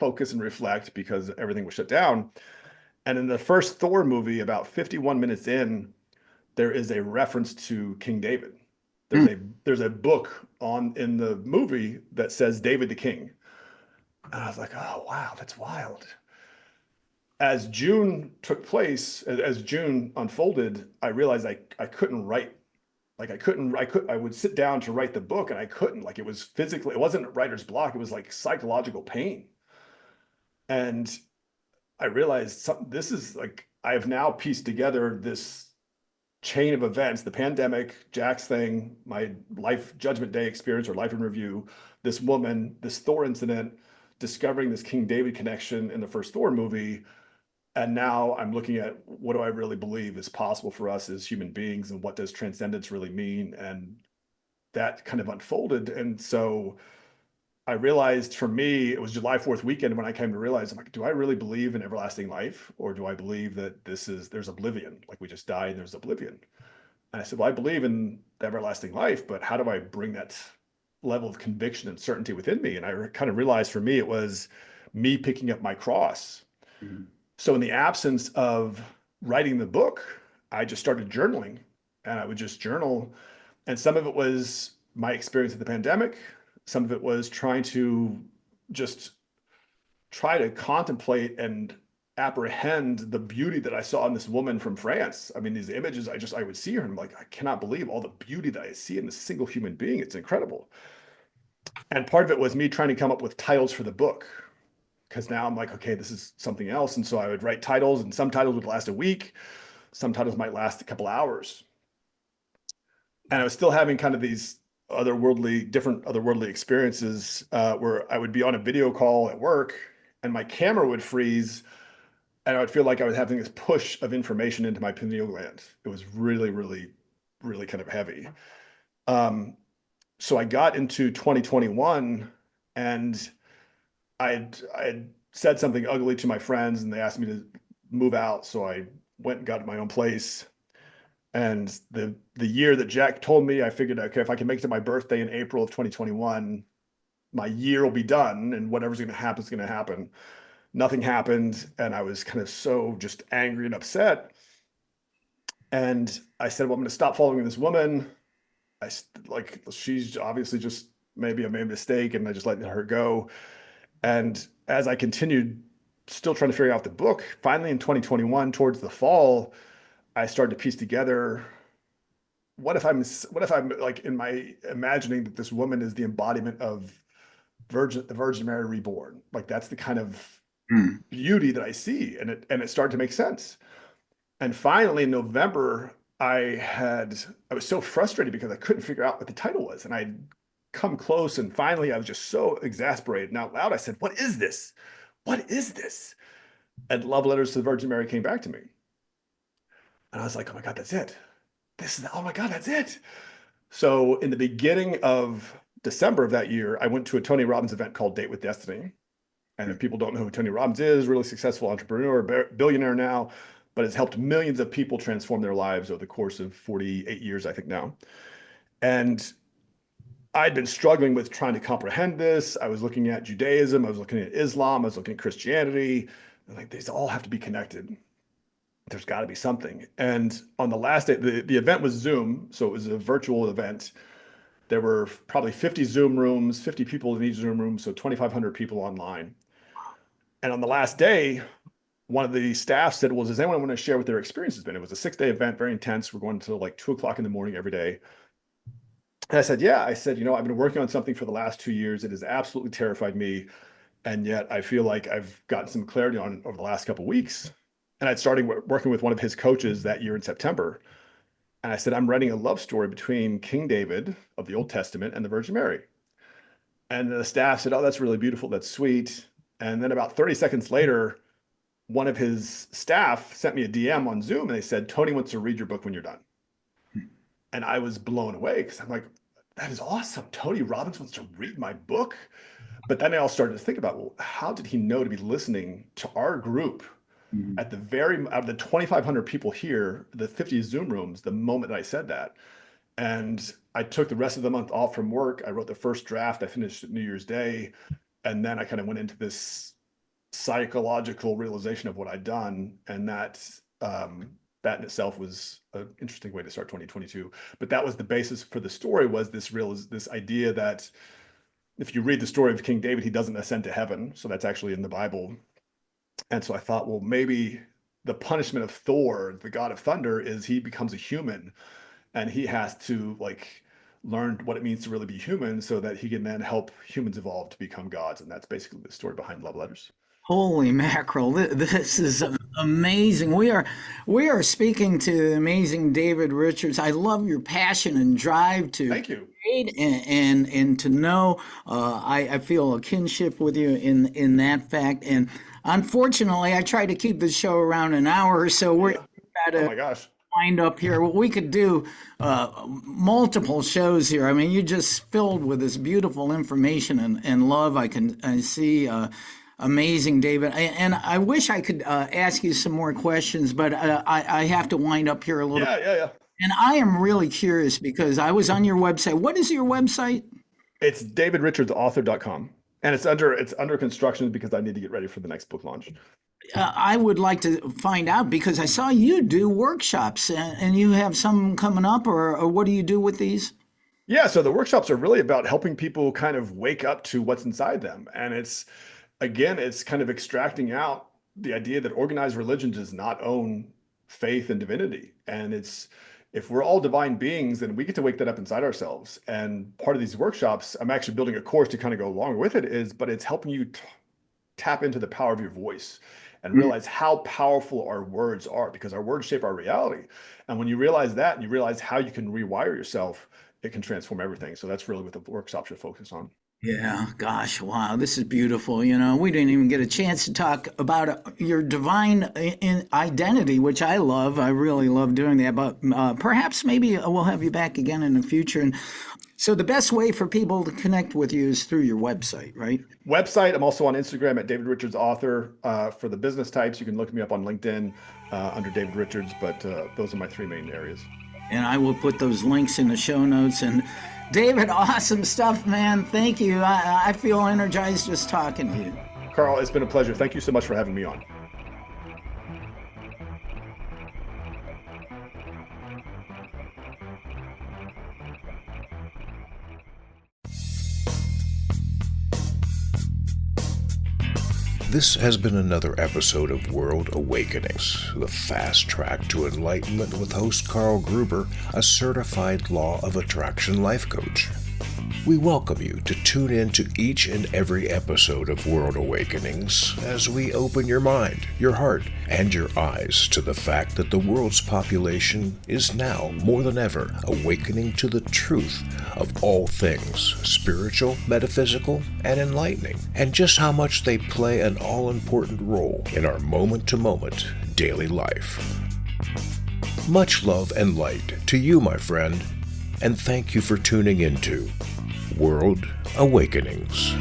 focus and reflect because everything was shut down. And in the first Thor movie, about 51 minutes in, there is a reference to King David. Hmm. There's a book on in the movie that says David the King. And I was like, oh wow, that's wild. as June took place, as June unfolded, I realized I couldn't write. Like I would sit down to write the book and I couldn't. Like it was physically, it wasn't writer's block. It was like psychological pain. And I realized this is like, I have now pieced together this chain of events, the pandemic, Jack's thing, my life judgment day experience or life in review, this woman, this Thor incident, discovering this King David connection in the first Thor movie. And now I'm looking at what do I really believe is possible for us as human beings and what does transcendence really mean? And that kind of unfolded. And so I realized for me, it was July 4th weekend when I came to realize, I'm like, do I really believe in everlasting life? Or do I believe that there's oblivion? Like we just die and there's oblivion. And I said, well, I believe in the everlasting life, but how do I bring that level of conviction and certainty within me? And I kind of realized for me, it was me picking up my cross. Mhm. So in the absence of writing the book, I just started journaling and I would just journal. And some of it was my experience of the pandemic. Some of it was trying to just try to contemplate and apprehend the beauty that I saw in this woman from France. I mean, these images, I would see her and I'm like, I cannot believe all the beauty that I see in this single human being. It's incredible. And part of it was me trying to come up with titles for the book because now I'm like, okay, this is something else. And so I would write titles and some titles would last a week. Some titles might last a couple hours. And I was still having kind of these different otherworldly experiences where I would be on a video call at work and my camera would freeze and I would feel like I was having this push of information into my pineal gland. It was really, really, really kind of heavy. So I got into 2021 and I had said something ugly to my friends and they asked me to move out. So I went and got my own place. And the year that Jack told me, I figured, okay, if I can make it to my birthday in April of 2021, my year will be done and whatever's going to happen is going to happen. Nothing happened. And I was kind of so just angry and upset. And I said, well, I'm going to stop following this woman. Like, she's obviously just maybe I made a mistake and I just let her go. And as I continued still trying to figure out the book, finally in 2021, towards the fall, I started to piece together what if I'm like in my imagining that this woman is the embodiment of the Virgin Mary reborn? Like that's the kind of Mm. beauty that I see, and it started to make sense. And finally in November, I was so frustrated because I couldn't figure out what the title was, and I'd come close, and finally I was just so exasperated. And out loud I said, "What is this? What is this?" And Love Letters to the Virgin Mary came back to me, and I was like, "Oh my God, that's it! Oh my God, that's it!" So in the beginning of December of that year, I went to a Tony Robbins event called Date with Destiny. And if people don't know who Tony Robbins is, really successful entrepreneur, billionaire now, but has helped millions of people transform their lives over the course of 48 years, I think now. And I'd been struggling with trying to comprehend this. I was looking at Judaism, I was looking at Islam, I was looking at Christianity. And like these all have to be connected. There's got to be something. And on the last day, the event was Zoom, so it was a virtual event. There were probably 50 Zoom rooms, 50 people in each Zoom room, so 2,500 people online. And on the last day, one of the staff said, well, does anyone want to share what their experience has been? It was a 6-day event, very intense. We're going until like 2 o'clock in the morning every day. And I said, yeah. I said, I've been working on something for the last 2 years. It has absolutely terrified me. And yet I feel like I've gotten some clarity on over the last couple of weeks. And I'd started working with one of his coaches that year in September. And I said, I'm writing a love story between King David of the Old Testament and the Virgin Mary. And the staff said, oh, that's really beautiful. That's sweet. And then about 30 seconds later, one of his staff sent me a DM on Zoom and they said, Tony wants to read your book when you're done. And I was blown away because I'm like, that is awesome. Tony Robbins wants to read my book. But then I all started to think about, well, how did he know to be listening to our group Mhm. at out of the 2,500 people here, the 50 Zoom rooms, the moment that I said that? And I took the rest of the month off from work. I wrote the first draft. I finished New Year's Day. And then I kind of went into this psychological realization of what I'd done. And that in itself was an interesting way to start 2022. But that was the basis for the story, was this idea that if you read the story of King David, he doesn't ascend to heaven. So that's actually in the Bible. And so I thought, well, maybe the punishment of Thor, the god of thunder, is he becomes a human and he has to like learn what it means to really be human so that he can then help humans evolve to become gods. And that's basically the story behind Love Letters. Holy mackerel! This is amazing. We are speaking to the amazing David Richards. I love your passion and drive to Thank you. create and to know. I feel a kinship with you in that fact. And unfortunately, I try to keep the show around an hour, so we're Yeah. got Oh to my gosh. wind up here. We could do multiple shows here. I mean, you're just filled with this beautiful information and love. I see. Amazing, David. And I wish I could ask you some more questions, but I have to wind up here a little. Yeah. And I am really curious because I was on your website. What is your website? It's davidrichardsauthor.com. And it's under construction because I need to get ready for the next book launch. I would like to find out because I saw you do workshops and you have some coming up, or what do you do with these? Yeah, so the workshops are really about helping people kind of wake up to what's inside them. And it's kind of extracting out the idea that organized religion does not own faith and divinity. And if we're all divine beings, then we get to wake that up inside ourselves. And part of these workshops, I'm actually building a course to kind of go along with it, but it's helping you tap into the power of your voice and realize how powerful our words are, because our words shape our reality. And when you realize that and you realize how you can rewire yourself, it can transform everything. So that's really what the workshop should focus on. Yeah, gosh, wow, this is beautiful. We didn't even get a chance to talk about your divine identity, which I love. I really love doing that. But perhaps maybe we'll have you back again in the future. And so the best way for people to connect with you is through your website, right? Website. I'm also on Instagram at David Richards Author. For the business types, you can look me up on LinkedIn under David Richards. But those are my three main areas. And I will put those links in the show notes. And David, awesome stuff, man. Thank you. I feel energized just talking to you. Carl, it's been a pleasure. Thank you so much for having me on. This has been another episode of World Awakenings, the fast track to enlightenment with host Carl Gruber, a certified law of attraction life coach. We welcome you to tune in to each and every episode of World Awakenings as we open your mind, your heart, and your eyes to the fact that the world's population is now, more than ever, awakening to the truth of all things spiritual, metaphysical, and enlightening, and just how much they play an all-important role in our moment-to-moment daily life. Much love and light to you, my friend, and thank you for tuning into World Awakenings.